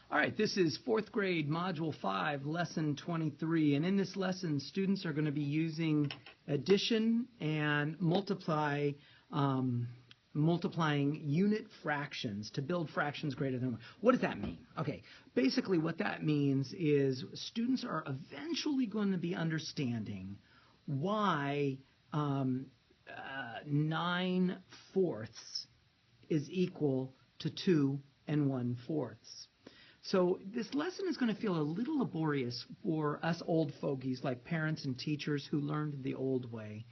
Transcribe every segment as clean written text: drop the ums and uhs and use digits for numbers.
All right, this is 4th grade, Module 5, Lesson 23. And in this lesson, students are going to be using addition and multiplying unit fractions to build fractions greater than 1. What does that mean? Okay, basically what that means is students are eventually going to be understanding why 9/4 is equal to 2 1/4. So this lesson is going to feel a little laborious for us old fogies like parents and teachers who learned the old way,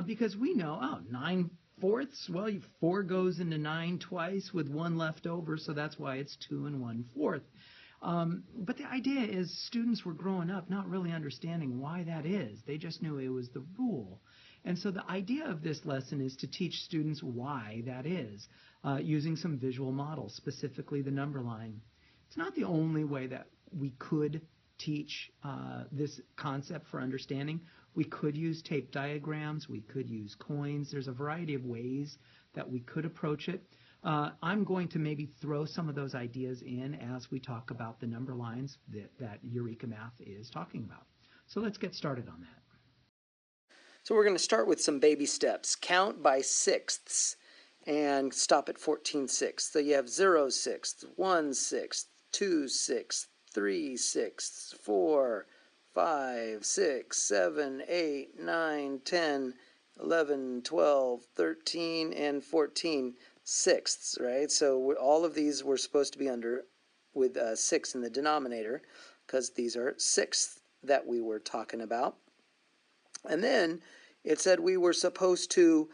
because we know, 9/4, well, 4 goes into 9 twice with 1 left over, so that's why it's 2 1/4. But the idea is students were growing up not really understanding why that is. They just knew it was the rule. And so the idea of this lesson is to teach students why that is, using some visual models, specifically the number line. It's not the only way that we could teach this concept for understanding. We could use tape diagrams. We could use coins. There's a variety of ways that we could approach it. I'm going to maybe throw some of those ideas in as we talk about the number lines that Eureka Math is talking about. So let's get started on that. So we're going to start with some baby steps. Count by sixths and stop at 14/6. So you have 0/6, 1/6, 2/6, 3/6, 4, 5, 6, 7, 8, 9, 10, 11, 12, 13, and 14 sixths, right? So all of these were supposed to be under with 6 in the denominator because these are sixths that we were talking about. And then it said we were supposed to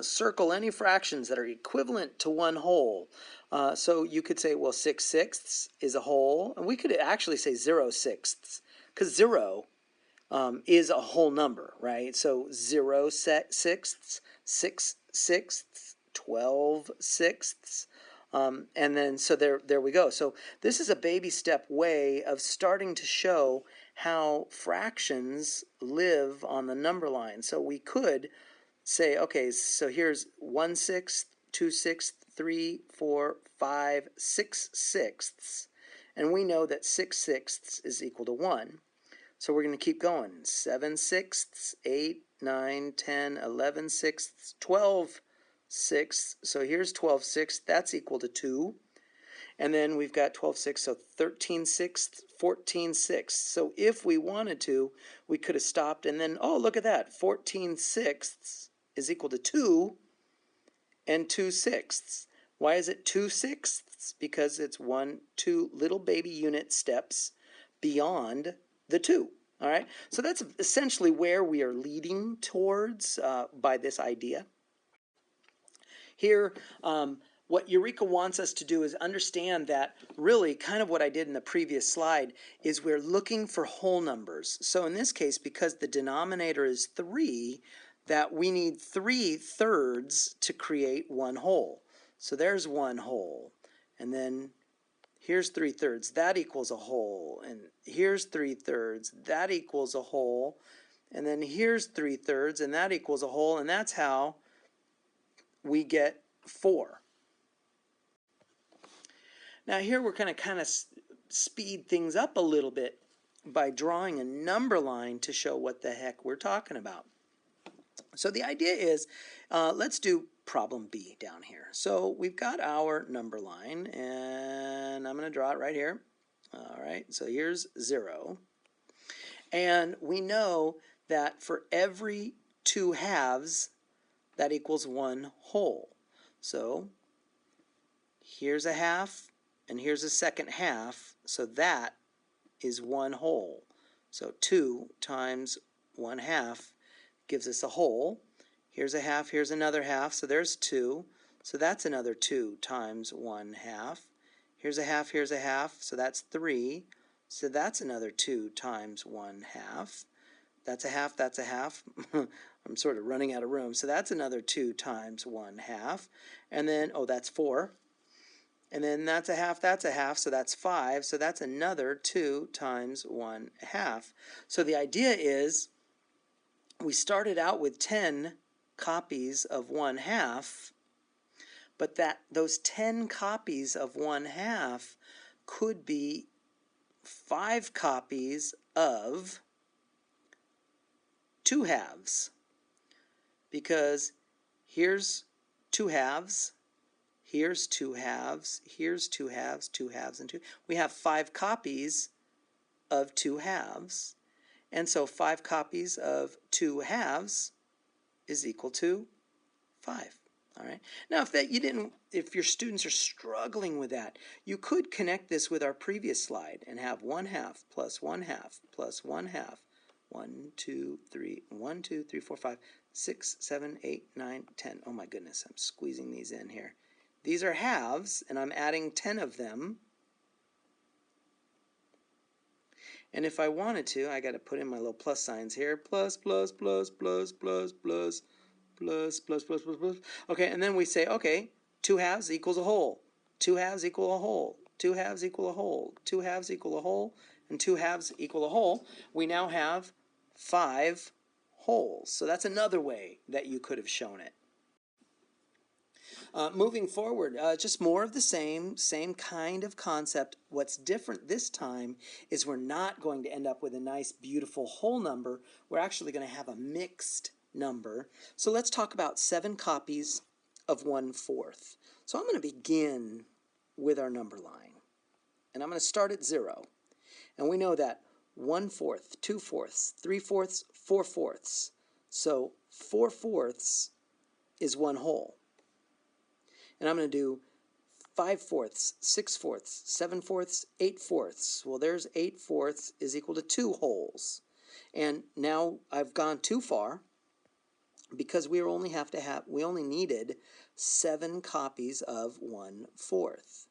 circle any fractions that are equivalent to 1 whole. So you could say, well, 6/6 is a whole. And we could actually say 0/6, because 0 is a whole number, right? So 0/6, 6/6, 12/6. And then, so there we go. So this is a baby step way of starting to show how fractions live on the number line. So we could say, okay, so here's 1/6, 2/6, 3, 4, 5, 6/6. And we know that 6/6 is equal to 1. So we're going to keep going. 7/6, 8, 9, 10, 11/6, 12/6. So here's 12/6. That's equal to 2. And then we've got 12/6, so 13/6, 14/6. So if we wanted to, we could have stopped and then, oh, look at that. 14/6 is equal to 2 and 2/6. Why is it 2/6? Because it's 2 little baby unit steps beyond the 2. All right? So that's essentially where we are leading towards by this idea. Here, what Eureka wants us to do is understand that really kind of what I did in the previous slide is we're looking for whole numbers. So in this case, because the denominator is 3, that we need 3/3 to create 1 whole. So there's 1 whole. And then here's 3/3. That equals a whole. And here's 3/3. That equals a whole. And then here's 3/3. And that equals a whole. And that's how we get 4. Now here we're going to kind of speed things up a little bit by drawing a number line to show what the heck we're talking about. So the idea is, let's do problem B down here. So we've got our number line, and I'm going to draw it right here. All right, so here's 0. And we know that for every 2 halves, that equals 1 whole. So here's a half, and here's a second half, so that is 1 whole. So 2 times 1/2 gives us a whole. Here's a half, here's another half, so there's 2. So that's another 2 times 1/2. Here's a half, so that's 3. So that's another 2 times 1/2. That's a half, that's a half. I'm sort of running out of room. So that's another 2 times 1/2. And then, oh, that's 4. And then that's a half, so that's 5. So that's another 2 times 1/2. So the idea is we started out with 10 copies of 1/2, but those 10 copies of 1/2 could be 5 copies of 2 halves, because here's 2 halves, here's 2 halves, here's 2 halves, 2 halves, and 2. We have 5 copies of 2 halves, and so 5 copies of 2 halves is equal to 5. All right. Now, if your students are struggling with that, you could connect this with our previous slide and have 1 half plus 1 half plus 1 half. 1, 2, 3, 1, 2, 3, 4, 5, 6, 7, 8, 9, 10. Oh my goodness, I'm squeezing these in here. These are halves, and I'm adding 10 of them. And if I wanted to, I got to put in my little plus signs here. Plus, plus, plus, plus, plus, plus, plus, plus, plus, plus, plus. Okay, and then we say, okay, 2 halves equals a whole. 2 halves equal a whole. 2 halves equal a whole. 2 halves equal a whole. And 2 halves equal a whole. We now have 5 wholes. So that's another way that you could have shown it. Moving forward, just more of the same kind of concept. What's different this time is we're not going to end up with a nice, beautiful whole number. We're actually going to have a mixed number. So let's talk about 7 copies of 1/4. So I'm going to begin with our number line. And I'm going to start at 0. And we know that 1/4, 2/4, 3/4, 4/4. So 4/4 is 1 whole. And I'm going to do 5/4, 6/4, 7/4, 8/4. Well, there's 8/4 is equal to 2 wholes. And now I've gone too far because we only needed 7 copies of 1/4.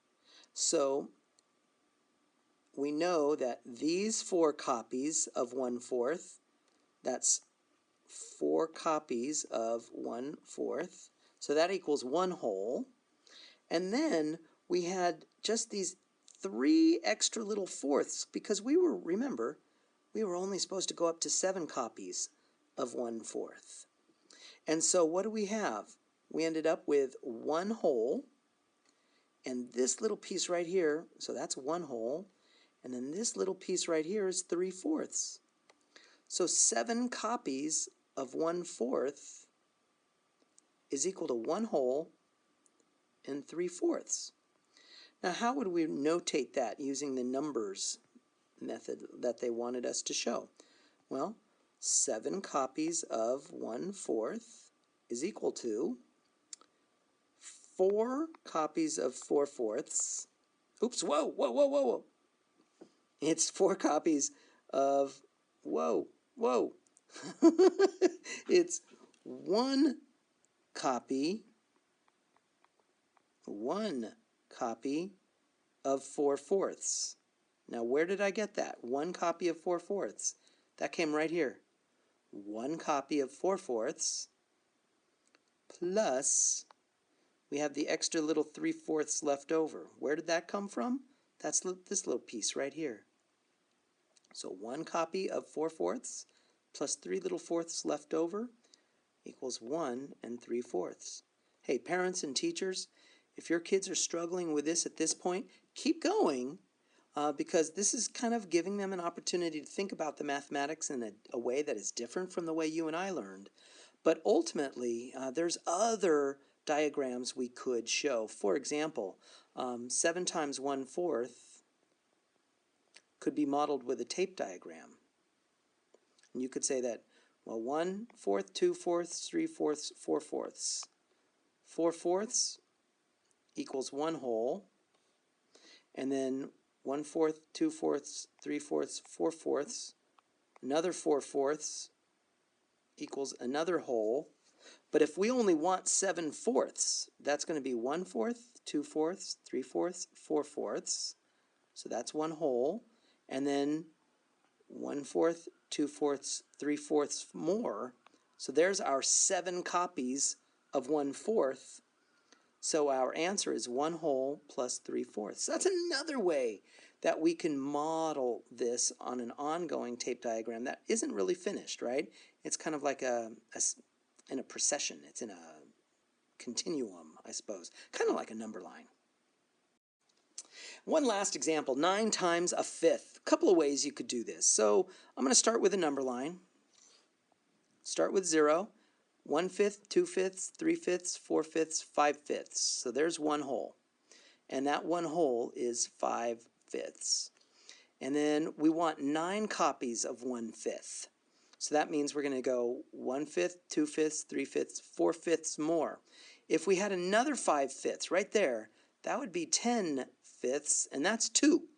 So we know that these 4 copies of 1/4, that's 4 copies of 1/4. So that equals 1 whole. And then we had just these 3 extra little fourths because remember, we were only supposed to go up to 7 copies of 1/4. And so what do we have? We ended up with 1 whole, and this little piece right here, so that's 1 whole, and then this little piece right here is 3/4. So 7 copies of 1/4 is equal to 1 whole and 3/4. Now, how would we notate that using the numbers method that they wanted us to show? Well, 7 copies of 1/4 is equal to 4 copies of 4/4. Oops, whoa, whoa, whoa, whoa, whoa. It's 4 copies of, whoa, whoa. It's 1 copy of 4/4. Now, where did I get that? 1 copy of 4/4. That came right here. 1 copy of 4/4 plus we have the extra little 3/4 left over. Where did that come from? That's this little piece right here. So 1 copy of 4/4 plus 3 little fourths left over equals 1 3/4. Hey, parents and teachers, if your kids are struggling with this at this point, keep going because this is kind of giving them an opportunity to think about the mathematics in a way that is different from the way you and I learned. But ultimately, there's other diagrams we could show. For example, 7 times 1/4 could be modeled with a tape diagram. And you could say that, well, 1/4, 2/4, 3/4, 4/4. 4/4 equals 1 whole, and then 1/4, 2/4, 3/4, 4/4. Another 4/4 equals another whole. But if we only want 7/4, that's going to be 1/4, 2/4, 3/4, 4/4. So that's 1 whole, and then 1/4, 2/4, 3/4 more. So there's our 7 copies of 1/4. So our answer is 1 whole plus 3/4. That's another way that we can model this on an ongoing tape diagram that isn't really finished, right? It's kind of like in a procession. It's in a continuum, I suppose. Kind of like a number line. One last example, 9 times a fifth. A couple of ways you could do this. So I'm going to start with a number line. Start with 0, 1/5, 2/5, 3/5, 4/5, 5/5. So there's one whole. And that one whole is 5/5. And then we want 9 copies of 1/5. So that means we're going to go 1/5, 2/5, 3/5, 4/5 more. If we had another 5/5 right there, that would be 10/5, and that's 2.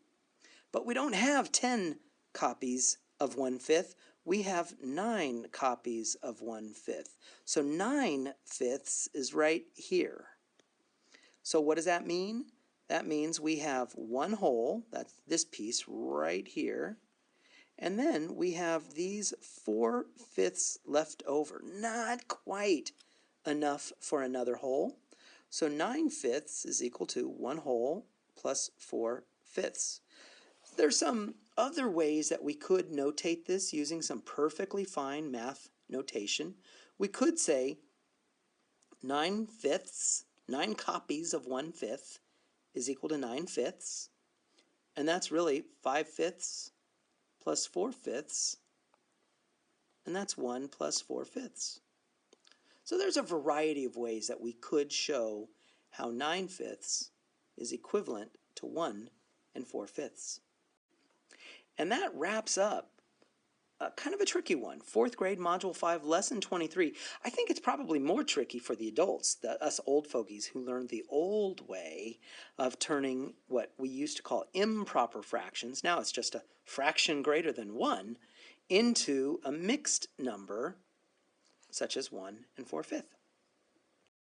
But we don't have 10 copies of 1/5. We have 9 copies of 1/5. So 9/5 is right here. So what does that mean? That means we have one whole, that's this piece right here, and then we have these 4/5 left over. Not quite enough for another whole. So 9/5 is equal to one whole plus 4/5. There's some other ways that we could notate this using some perfectly fine math notation. We could say 9/5, 9 copies of 1/5 is equal to 9/5, and that's really 5/5 plus 4/5, and that's 1 plus 4/5. So there's a variety of ways that we could show how 9/5 is equivalent to 1 and 4/5. And that wraps up kind of a tricky one. 4th grade, Module 5, Lesson 23. I think it's probably more tricky for the adults, us old fogies who learned the old way of turning what we used to call improper fractions, now it's just a fraction greater than 1, into a mixed number such as 1 and 4/5.